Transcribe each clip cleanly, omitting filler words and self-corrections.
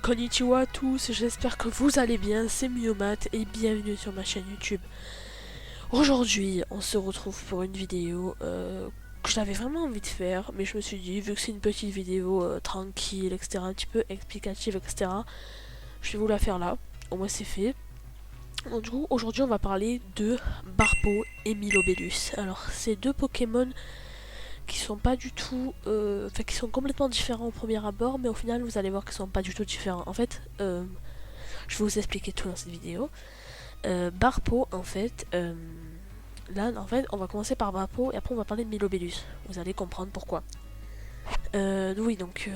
Konnichiwa à tous, j'espère que vous allez bien, c'est Miomat et bienvenue sur ma chaîne YouTube. Aujourd'hui, on se retrouve pour une vidéo que j'avais vraiment envie de faire, mais je me suis dit, vu que c'est une petite vidéo tranquille, etc., un petit peu explicative, etc., je vais vous la faire là, au moins c'est fait. Donc du coup, aujourd'hui on va parler de Barpo et Milobellus. Alors, c'est deux Pokémon qui sont pas du tout, enfin qui sont complètement différents au premier abord, mais au final vous allez voir qu'ils sont pas du tout différents. En fait, je vais vous expliquer tout dans cette vidéo. Barpo, en fait, là, en fait, on va commencer par Barpo et après on va parler de Milobellus. Vous allez comprendre pourquoi. Oui, donc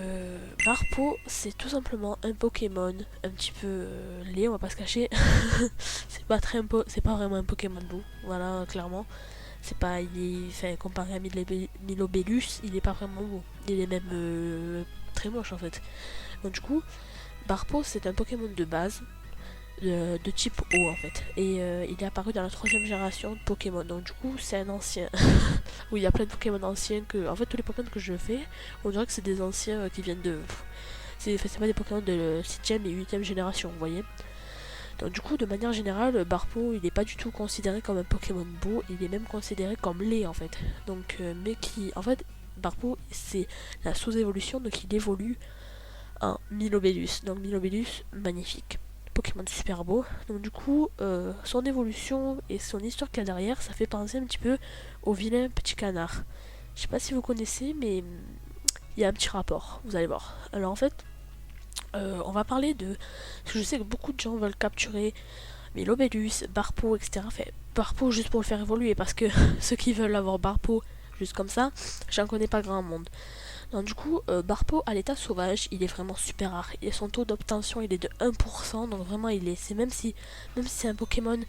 Barpo, c'est tout simplement un Pokémon un petit peu laid, on va pas se cacher. C'est pas vraiment un Pokémon beau, voilà, clairement. C'est pas, enfin, comparé à Milobellus, il est pas vraiment beau. Il est même très moche en fait. Donc du coup, Barpo c'est un Pokémon de base de type eau en fait. Et il est apparu dans la 3ème génération de Pokémon. Donc du coup, c'est un ancien. Oui, il y a plein de Pokémon anciens que, en fait, tous les Pokémon que je fais, on dirait que c'est des anciens qui viennent de. C'est pas des Pokémon de 7ème et 8ème génération, vous voyez. Donc du coup, de manière générale, Barpo, il n'est pas du tout considéré comme un Pokémon beau, il est même considéré comme laid en fait. Donc, mais qui, en fait, Barpo, c'est la sous-évolution, donc il évolue en Milobellus. Donc Milobellus, magnifique. Pokémon super beau. Donc du coup, son évolution et son histoire qu'il y a derrière, ça fait penser un petit peu au vilain petit canard. Je sais pas si vous connaissez, mais il y a un petit rapport, vous allez voir. Alors en fait, on va parler de... Parce que je sais que beaucoup de gens veulent capturer Milobellus, Barpo, etc. Fait Barpo juste pour le faire évoluer, parce que ceux qui veulent avoir Barpo juste comme ça, j'en connais pas grand monde. Donc du coup, Barpo à l'état sauvage, il est vraiment super rare. Et son taux d'obtention, il est de 1%, donc vraiment il est... C'est même si c'est un Pokémon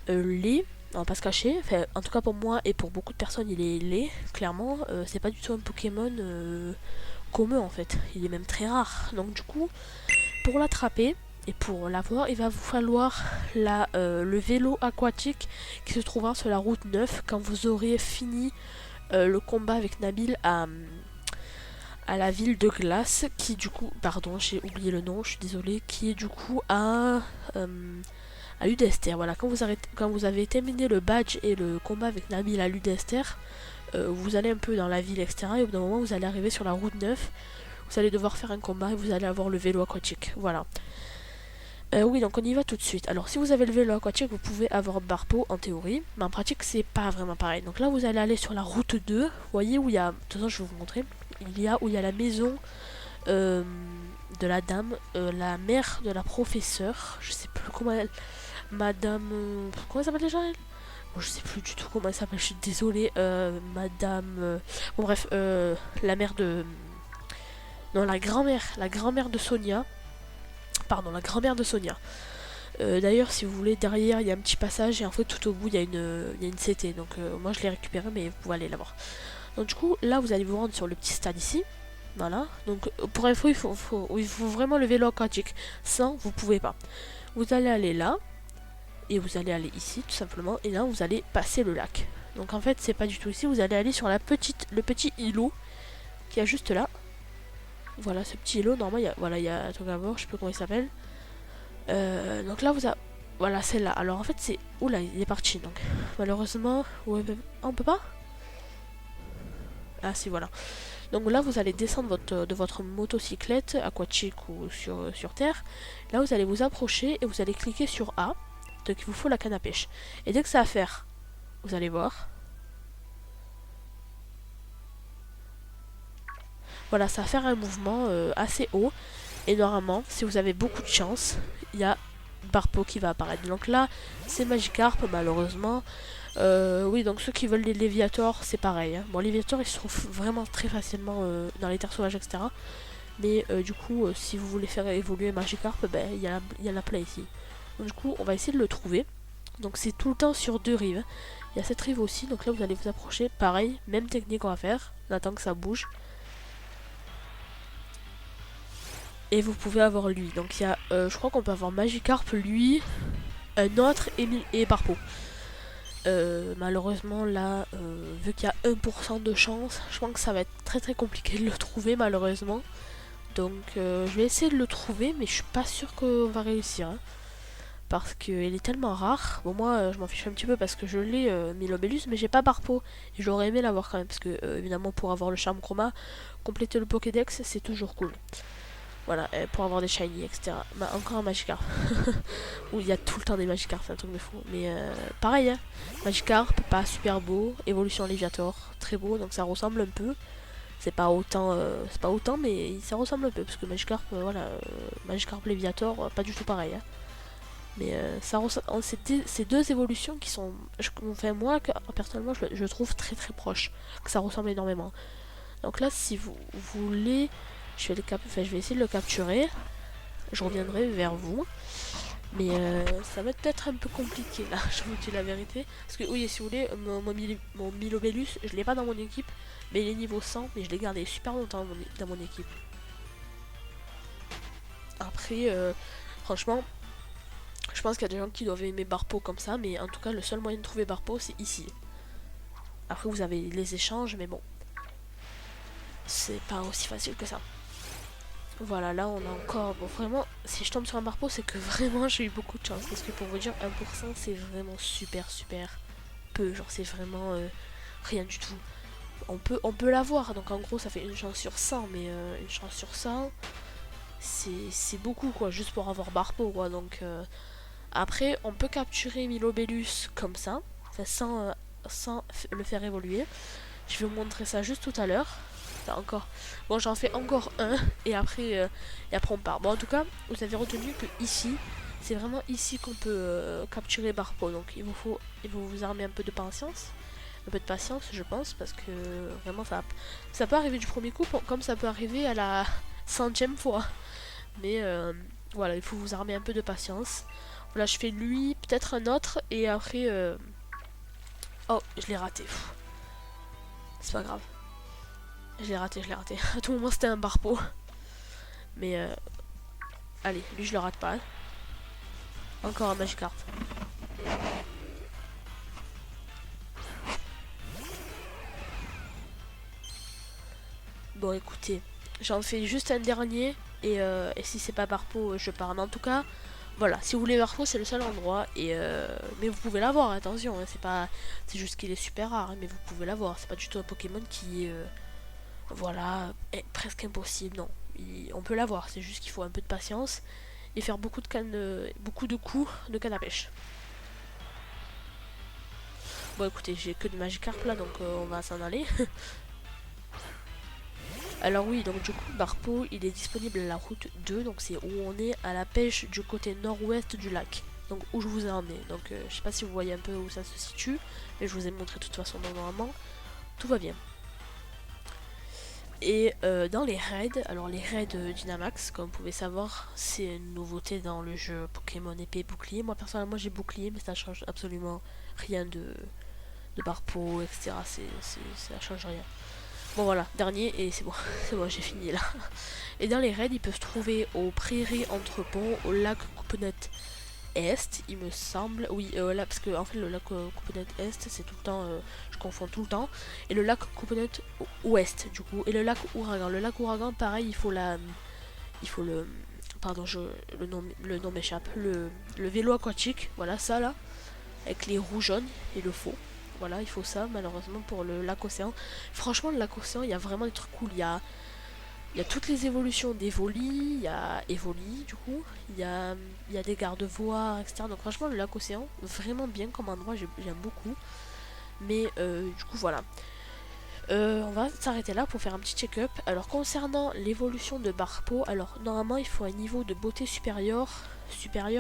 laid, on va pas se cacher, enfin, en tout cas pour moi et pour beaucoup de personnes, il est laid, clairement. C'est pas du tout un Pokémon commun en fait, il est même très rare. Donc du coup, pour l'attraper et pour l'avoir, il va vous falloir le vélo aquatique qui se trouvera sur la route 9 quand vous aurez fini le combat avec Nabil à la ville de glace, qui du coup, pardon, j'ai oublié le nom, je suis désolée, qui est du coup à Ludester. Voilà, quand vous avez terminé le badge et le combat avec Nabil à Ludester, vous allez un peu dans la ville, etc. Et au bout d'un moment, vous allez arriver sur la route 9, vous allez devoir faire un combat et vous allez avoir le vélo aquatique. Voilà. Oui, donc on y va tout de suite. Alors, si vous avez le vélo aquatique, vous pouvez avoir Barpo en théorie, mais en pratique, c'est pas vraiment pareil. Donc là, vous allez aller sur la route 2, vous voyez où il y a... De toute façon, je vais vous montrer. Où il y a la maison de la dame, la mère de la professeure, je sais plus comment elle... Madame... comment elle s'appelle déjà elle? Bon, je sais plus du tout comment elle s'appelle, je suis désolée. Madame... bon bref, la mère de... Non, la grand-mère de Sonia. Pardon, la grand-mère de Sonia. D'ailleurs, si vous voulez, derrière, il y a un petit passage et en fait, tout au bout, il y a une CT. Donc, moi, je l'ai récupéré, mais vous pouvez aller la voir. Donc, du coup, là, vous allez vous rendre sur le petit stade ici. Voilà. Donc, pour info, il faut vraiment le vélo aquatique. Sans, vous pouvez pas. Vous allez aller là. Et vous allez aller ici, tout simplement. Et là, vous allez passer le lac. Donc, en fait, c'est pas du tout ici. Vous allez aller sur le petit îlot qui est juste là. Voilà, ce petit îlot. Normalement, il y a Togavor, je sais plus comment il s'appelle. Donc là, voilà, celle-là. Alors, en fait, c'est... Oula, il est parti. Donc, malheureusement... Ouais, on peut pas. Ah, si, voilà. Donc là, vous allez descendre de votre motocyclette aquatique ou sur terre. Là, vous allez vous approcher et vous allez cliquer sur A. Donc, il vous faut la canne à pêche. Et dès que ça va faire, vous allez voir. Voilà, ça va faire un mouvement assez haut. Et normalement, si vous avez beaucoup de chance, il y a Barpo qui va apparaître. Donc là, c'est Magikarp, malheureusement. Oui, donc ceux qui veulent les Léviators, c'est pareil. Hein. Bon, Léviators, ils se trouvent vraiment très facilement dans les terres sauvages, etc. Mais du coup, si vous voulez faire évoluer Magikarp, ben, il y a la play ici. Donc du coup, on va essayer de le trouver. Donc c'est tout le temps sur 2 rives. Il y a cette rive aussi, donc là, vous allez vous approcher. Pareil, même technique on va faire. On attend que ça bouge. Et vous pouvez avoir lui. Donc il y a, je crois qu'on peut avoir Magikarp, lui, un autre et Barpo. Malheureusement là, vu qu'il y a 1% de chance, je pense que ça va être très très compliqué de le trouver malheureusement. Donc je vais essayer de le trouver, mais je suis pas sûre qu'on va réussir. Hein, parce qu'il est tellement rare. Bon, moi je m'en fiche un petit peu parce que je l'ai Milobellus, mais j'ai pas Barpo. Et j'aurais aimé l'avoir quand même, parce que évidemment, pour avoir le charme chroma, compléter le Pokédex, c'est toujours cool. Voilà, pour avoir des shiny, etc. Bah, encore un Magikarp. Où il y a tout le temps des Magikarp, c'est un truc de fou. Mais pareil, hein. Magikarp, pas super beau. Évolution Léviator, très beau, donc ça ressemble un peu. C'est pas autant, mais ça ressemble un peu. Parce que Magikarp, voilà, Magikarp Léviator, pas du tout pareil. Hein. Mais c'est deux évolutions qui sont. Enfin, moi, personnellement, je trouve très très proches. Que ça ressemble énormément. Donc là, si vous voulez. Je vais essayer de le capturer. Je reviendrai vers vous. Mais ça va être un peu compliqué là, je vous dis la vérité. Parce que oui, si vous voulez, mon Milobellus, je l'ai pas dans mon équipe. Mais il est niveau 100, mais je l'ai gardé super longtemps dans mon équipe. Après, franchement, je pense qu'il y a des gens qui doivent aimer Barpo comme ça. Mais en tout cas, le seul moyen de trouver Barpo, c'est ici. Après, vous avez les échanges, mais bon. C'est pas aussi facile que ça. Voilà, là on a encore. Bon, vraiment, si je tombe sur un Barpo, c'est que vraiment j'ai eu beaucoup de chance. Parce que pour vous dire, 1%, c'est vraiment super, super peu. Genre, c'est vraiment rien du tout. On peut l'avoir, donc en gros, ça fait une chance sur 100. Mais une chance sur 100, c'est beaucoup, quoi. Juste pour avoir Barpo, quoi. Donc, après, on peut capturer Milobellus comme ça, enfin, sans le faire évoluer. Je vais vous montrer ça juste tout à l'heure. Encore. Bon, j'en fais encore un et après on part. Bon, en tout cas, vous avez retenu que ici, c'est vraiment ici qu'on peut capturer Barpo. Donc il faut vous armer un peu de patience. Un peu de patience, je pense, parce que vraiment ça peut arriver du premier coup, comme ça peut arriver à la 100e fois. Mais voilà, il faut vous armer un peu de patience. Voilà, je fais lui, peut-être un autre, et après... Oh, je l'ai raté. C'est pas grave. Je l'ai raté. À tout moment, c'était un Barpo. Mais allez, lui, je le rate pas. Hein. Encore un Magikarp. Bon, écoutez, j'en fais juste un dernier. Et si c'est pas Barpo, je pars. Mais en tout cas, voilà, si vous voulez Barpo, c'est le seul endroit. Mais vous pouvez l'avoir, attention. Hein, c'est juste qu'il est super rare. Hein, mais vous pouvez l'avoir. C'est pas du tout un Pokémon qui est... voilà, est presque impossible. Non, on peut l'avoir. C'est juste qu'il faut un peu de patience. Et faire beaucoup de coups de canne à pêche. Bon, écoutez, j'ai que de Magikarp là, donc on va s'en aller. Alors oui, donc du coup, Barpo, il est disponible à la route 2, donc c'est où on est à la pêche du côté nord-ouest du lac. Donc où je vous ai emmené. Donc je sais pas si vous voyez un peu où ça se situe, mais je vous ai montré de toute façon normalement. Tout va bien. Et dans les raids, alors les raids Dynamax, comme vous pouvez savoir, c'est une nouveauté dans le jeu Pokémon épée bouclier. Moi personnellement j'ai bouclier, mais ça change absolument rien de Barpo, etc. Ça change rien. Bon voilà, dernier et c'est bon, c'est bon, j'ai fini là. Et dans les raids, ils peuvent se trouver aux prairies entre ponts, au lac Coupenette Est, il me semble. Oui, là, parce que en fait, le lac Coupenette Est, c'est tout le temps, je confonds tout le temps. Et le lac Coupenette Ouest, du coup. Et le lac Ouragan. Le lac Ouragan, pareil, il faut le. Pardon, le nom m'échappe. Le vélo aquatique, voilà, ça là. Avec les roues jaunes, il le faut. Voilà, il faut ça, malheureusement, pour le lac océan. Franchement, le lac océan, il y a vraiment des trucs cool. Il y a toutes les évolutions d'Evoli, il y a Evoli, du coup. Il y a des garde-voies, etc. Donc franchement, le lac océan, vraiment bien comme endroit, j'aime beaucoup. Mais du coup, voilà. On va s'arrêter là pour faire un petit check-up. Alors, concernant l'évolution de Barpo, alors, normalement, il faut un niveau de beauté supérieur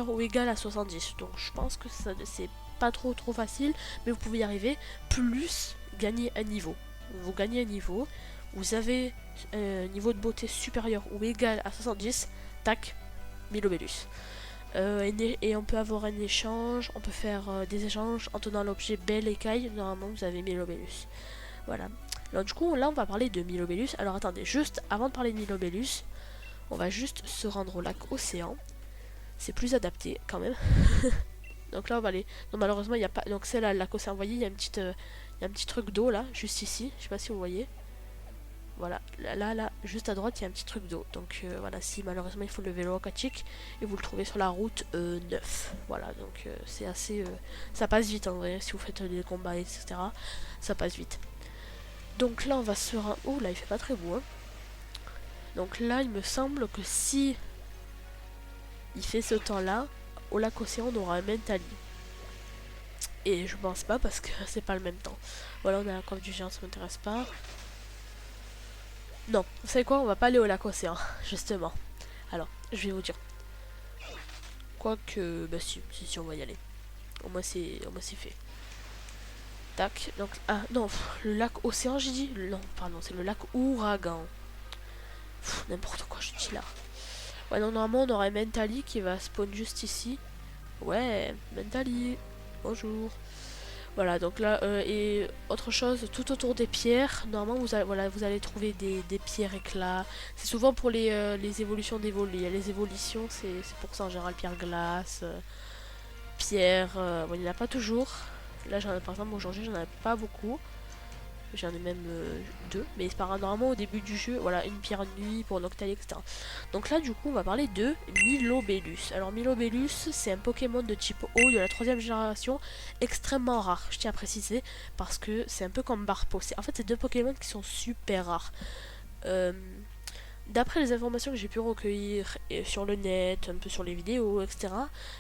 ou égal à 70. Donc, je pense que c'est pas trop facile, mais vous pouvez y arriver. Plus gagner un niveau. Vous gagnez un niveau, vous avez un niveau de beauté supérieur ou égal à 70, tac, Milobellus. Et on peut avoir un échange, on peut faire des échanges en tenant l'objet Belle Écaille, normalement vous avez Milobellus. Voilà. Alors du coup là on va parler de Milobellus. Alors attendez, juste avant de parler de Milobellus, on va juste se rendre au lac Océan. C'est plus adapté quand même. Donc là on va aller. Non malheureusement il n'y a pas. Donc c'est là le lac Océan, vous voyez, il y a un petit truc d'eau là, juste ici. Je sais pas si vous voyez. Voilà, là, juste à droite, il y a un petit truc d'eau. Donc voilà, si malheureusement il faut le vélo aquatique, et vous le trouvez sur la route 9. Voilà, donc c'est assez... ça passe vite en vrai, si vous faites des combats, etc. Ça passe vite. Donc là, on va se rendre... Oh là, il fait pas très beau, hein. Donc là, il me semble que si il fait ce temps-là, au lac Océan, on aura un Mentali. Et je pense pas parce que c'est pas le même temps. Voilà, on a la coiffe du géant, ça m'intéresse pas. Non, vous savez quoi, on va pas aller au lac Océan, justement. Alors, je vais vous dire. Quoique, bah si, on va y aller. Au moins c'est fait. Tac, donc, ah non, le lac Océan j'ai dit. Non, pardon, c'est le lac Ouragan. N'importe quoi je dis là. Ouais, non, normalement on aura un Mentali qui va spawn juste ici. Ouais, Mentali, bonjour. Voilà, donc là, et autre chose, tout autour des pierres, normalement vous allez trouver des pierres éclats. C'est souvent pour les évolutions d'évoluer. Il y a les évolutions, c'est pour ça en général, pierre glace, pierre, bon, il n'y en a pas toujours. Là, par exemple, aujourd'hui, j'en ai pas beaucoup. J'en ai même deux. Mais normalement, au début du jeu, voilà, une pierre nuit pour Noctali, etc. Donc là, du coup, on va parler de Milobellus. Alors, Milobellus, c'est un Pokémon de type eau de la 3ème génération, extrêmement rare, je tiens à préciser, parce que c'est un peu comme Barpo. En fait, c'est deux Pokémon qui sont super rares. D'après les informations que j'ai pu recueillir sur le net, un peu sur les vidéos, etc.,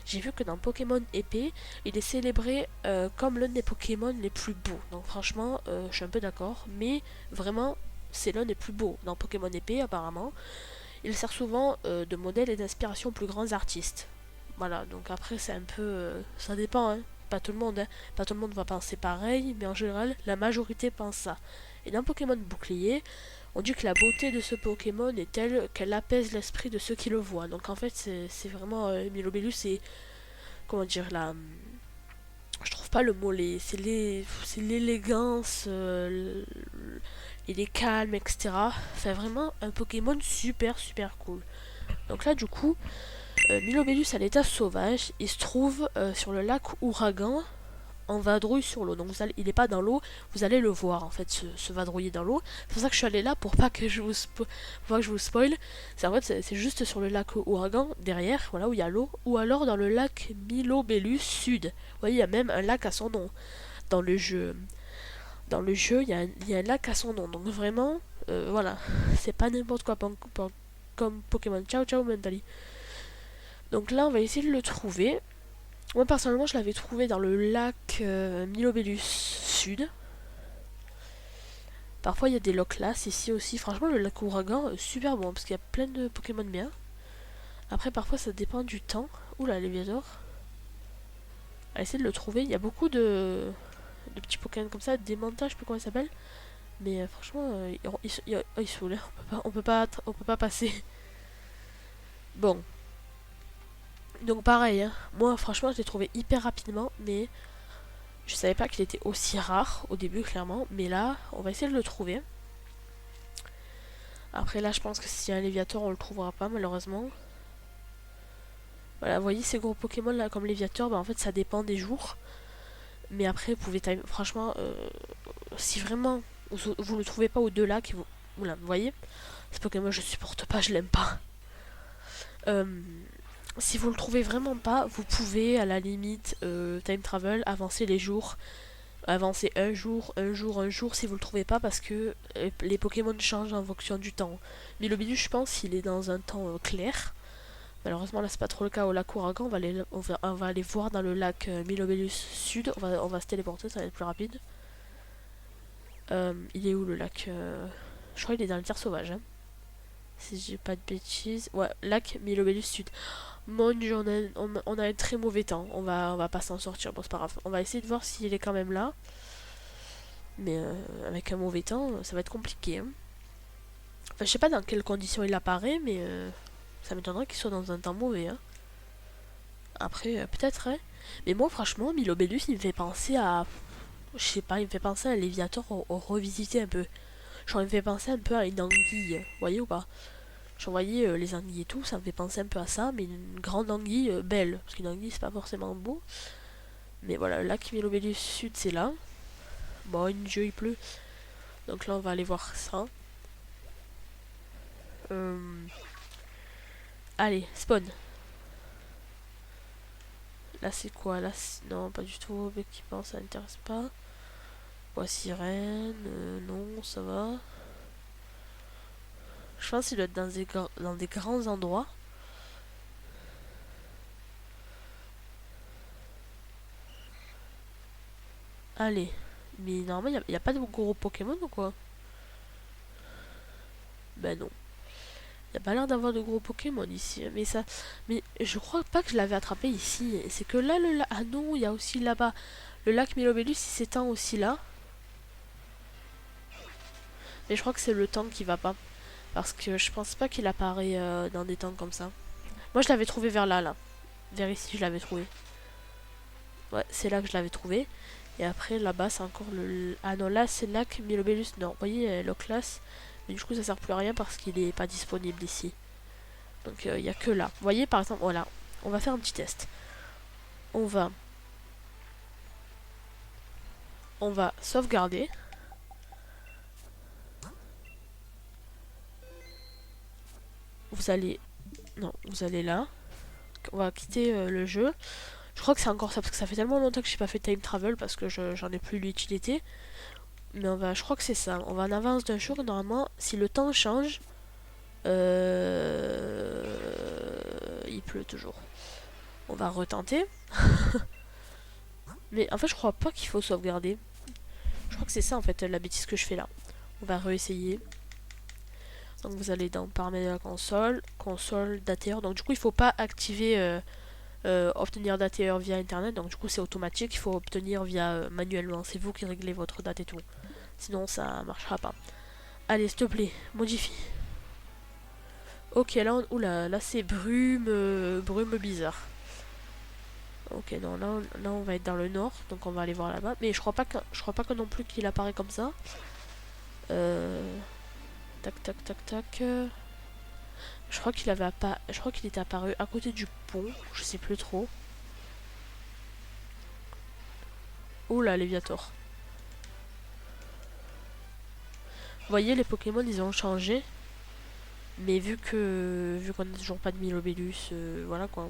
j'ai vu que dans Pokémon épée, il est célébré comme l'un des Pokémon les plus beaux. Donc franchement, je suis un peu d'accord, mais vraiment, c'est l'un des plus beaux dans Pokémon épée apparemment. Il sert souvent de modèle et d'inspiration aux plus grands artistes. Voilà, donc après c'est un peu... ça dépend, hein. Pas tout le monde, hein. Pas tout le monde va penser pareil, mais en général, la majorité pense ça. Et dans Pokémon bouclier, on dit que la beauté de ce Pokémon est telle qu'elle apaise l'esprit de ceux qui le voient. Donc en fait, c'est vraiment... Milobellus, c'est... Comment dire, là... Je trouve pas le mot, c'est l'élégance, il est calme, etc. C'est vraiment un Pokémon super cool. Donc là, du coup, Milobellus à l'état sauvage, il se trouve sur le lac Ouragan, en vadrouille sur l'eau. Donc il n'est pas dans l'eau, vous allez le voir en fait se vadrouiller dans l'eau. C'est pour ça que je suis allée là pour pas que je vous spoil. En fait c'est juste sur le lac Ouragan derrière, voilà où il y a l'eau, ou alors dans le lac Milobellus Sud. Vous voyez, il y a même un lac à son nom dans le jeu. Dans le jeu, il y a un lac à son nom. Donc vraiment, voilà, c'est pas n'importe quoi comme Pokémon. Ciao Mentali. Donc là, on va essayer de le trouver. Moi personnellement je l'avais trouvé dans le lac Milobellus Sud. Parfois il y a des Loclas ici aussi. Franchement le lac Ouragan super bon parce qu'il y a plein de Pokémon bien. Après parfois ça dépend du temps. Oula Léviator. On va essayer de le trouver. Il y a beaucoup de petits Pokémon comme ça. Des Manta, je sais plus comment ils s'appellent. Mais franchement ils saoulent. On peut pas passer. Bon. Donc pareil, hein. Moi franchement je l'ai trouvé hyper rapidement, mais je savais pas qu'il était aussi rare au début clairement, mais là on va essayer de le trouver. Après là je pense que s'il y a un Léviator on le trouvera pas malheureusement. Voilà, vous voyez ces gros Pokémon là comme Léviator, bah en fait ça dépend des jours. Mais après vous pouvez time, franchement si vraiment vous le trouvez pas aux deux lacs, vous voyez, ce Pokémon je supporte pas, je l'aime pas. Si vous le trouvez vraiment pas, vous pouvez à la limite time travel, avancer les jours, avancer un jour si vous le trouvez pas parce que les Pokémon changent en fonction du temps. Milobellus je pense il est dans un temps clair. Malheureusement là c'est pas trop le cas au lac Ouragan, on va aller voir dans le lac Milobellus Sud, on va se téléporter, ça va être plus rapide. Il est où le lac Je crois qu'il est dans le terre sauvage, hein. Si j'ai pas de bêtises. Ouais, lac Milobellus Sud. Mon dieu, on a un très mauvais temps. On va pas s'en sortir. Bon, c'est pas grave. On va essayer de voir s'il est quand même là. Mais avec un mauvais temps, ça va être compliqué. Hein. Enfin, je sais pas dans quelles conditions il apparaît, mais ça m'étonnerait qu'il soit dans un temps mauvais. Hein. Après, peut-être, hein. Mais moi, franchement, Milobellus, il me fait penser à... Je sais pas, il me fait penser à un Léviator revisité un peu. Genre, il me fait penser un peu à une anguille. Vous voyez ou pas? Genre, vous voyez, les anguilles et tout, ça me fait penser un peu à ça, mais une grande anguille belle. Parce qu'une anguille, c'est pas forcément beau. Mais voilà, le lac Milobellus Sud, c'est là. Bon, il pleut. Donc là, on va aller voir ça. Allez, spawn. Là c'est quoi? Là non, pas du tout. Équipement, ça n'intéresse pas. Bois sirène, non, ça va. Je pense qu'il doit être dans des grands endroits. Allez. Mais normalement, il n'y a pas de gros Pokémon ou quoi? Ben non. Il n'y a pas l'air d'avoir de gros Pokémon ici. Mais ça. Mais je crois pas que je l'avais attrapé ici. C'est que là, le lac. Ah non, il y a aussi là-bas. Le lac Milobellus, il s'étend aussi là. Mais je crois que c'est le temps qui va pas. Parce que je pense pas qu'il apparaît dans des temps comme ça. Moi, je l'avais trouvé vers là, là. Vers ici, je l'avais trouvé. Ouais, c'est là que je l'avais trouvé. Et après, là-bas, c'est encore le... Ah non, là, c'est le lac Milobellus. Non, vous voyez, le classe. Mais du coup, ça sert plus à rien parce qu'il est pas disponible ici. Donc, il n'y a que là. Vous voyez, par exemple, voilà. On va faire un petit test. On va sauvegarder. Vous allez... Non, vous allez là. On va quitter le jeu. Je crois que c'est encore ça, parce que ça fait tellement longtemps que j'ai pas fait time travel, parce que j'en ai plus l'utilité. Mais je crois que c'est ça. On va en avance d'un jour, et normalement, si le temps change, il pleut toujours. On va retenter. Mais en fait, je crois pas qu'il faut sauvegarder. Je crois que c'est ça, en fait, la bêtise que je fais là. On va réessayer. Donc vous allez dans paramètres de la console, console d'ATR. Donc du coup, il faut pas activer... obtenir date et heure via internet, donc du coup c'est automatique, il faut obtenir via manuellement, c'est vous qui réglez votre date et tout, sinon ça marchera pas. Allez, s'il te plaît, modifie. Ok, là, oula, là c'est brume bizarre. Ok, non, là on va être dans le nord, donc on va aller voir là-bas, mais je crois pas que non plus qu'il apparaît comme ça. Tac tac tac tac. Je crois qu'il était apparu à côté du pont, je sais plus trop. Oula, Léviator. Vous voyez, les Pokémon, ils ont changé. Mais vu qu'on n'a toujours pas de Milobellus, voilà quoi.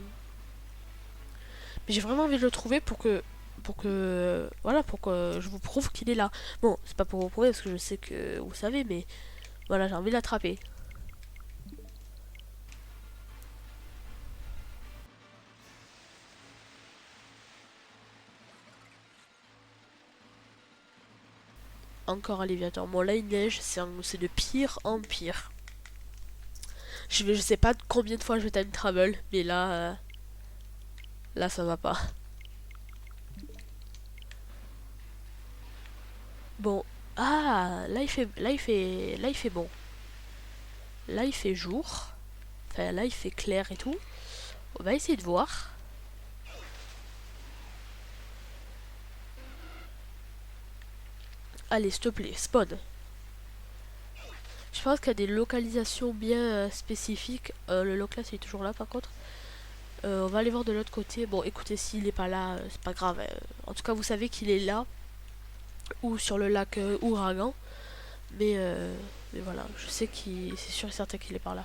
Mais j'ai vraiment envie de le trouver pour que je vous prouve qu'il est là. Bon, c'est pas pour vous prouver parce que je sais que vous savez, mais voilà, j'ai envie de l'attraper. Encore un Léviator. Bon, là, il neige, c'est de pire en pire. Je sais pas combien de fois je vais time travel, mais là, ça va pas. Bon, ah, là il fait bon. Là il fait jour. Enfin, là il fait clair et tout. On va essayer de voir. Allez, s'il te plaît, spawn. Je pense qu'il y a des localisations bien spécifiques. Le Loclas il est toujours là par contre. On va aller voir de l'autre côté. Bon, écoutez, s'il est pas là, c'est pas grave. En tout cas, vous savez qu'il est là. Ou sur le lac Ouragan. Mais voilà, je sais c'est sûr et certain qu'il est par là.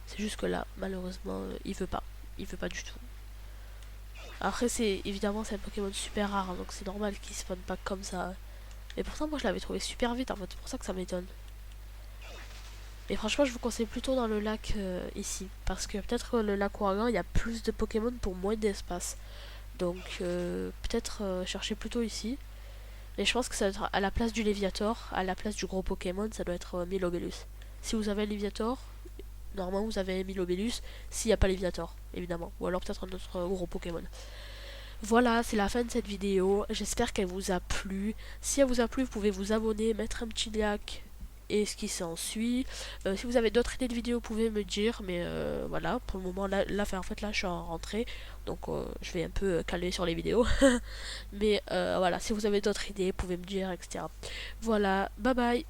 C'est juste que là, malheureusement, il veut pas. Il veut pas du tout. Après, évidemment, c'est un Pokémon super rare, hein, donc c'est normal qu'il spawn pas comme ça. Mais pourtant, moi, je l'avais trouvé super vite, en fait. C'est pour ça que ça m'étonne. Mais franchement, je vous conseille plutôt dans le lac ici. Parce que peut-être le lac Ouragan, il y a plus de Pokémon pour moins d'espace. Donc, peut-être chercher plutôt ici. Mais je pense que ça doit être à la place du Léviator, à la place du gros Pokémon, ça doit être Milobellus. Si vous avez un Léviator, normalement vous avez un Milobellus, s'il n'y a pas Léviator, évidemment. Ou alors peut-être un autre gros Pokémon. Voilà, c'est la fin de cette vidéo. J'espère qu'elle vous a plu. Si elle vous a plu, vous pouvez vous abonner, mettre un petit like et ce qui s'ensuit. Si vous avez d'autres idées de vidéos, vous pouvez me dire. Mais voilà, pour le moment, là, en fait, là, je suis en rentrée. Donc, je vais un peu caler sur les vidéos. Mais voilà, si vous avez d'autres idées, vous pouvez me dire, etc. Voilà, bye bye.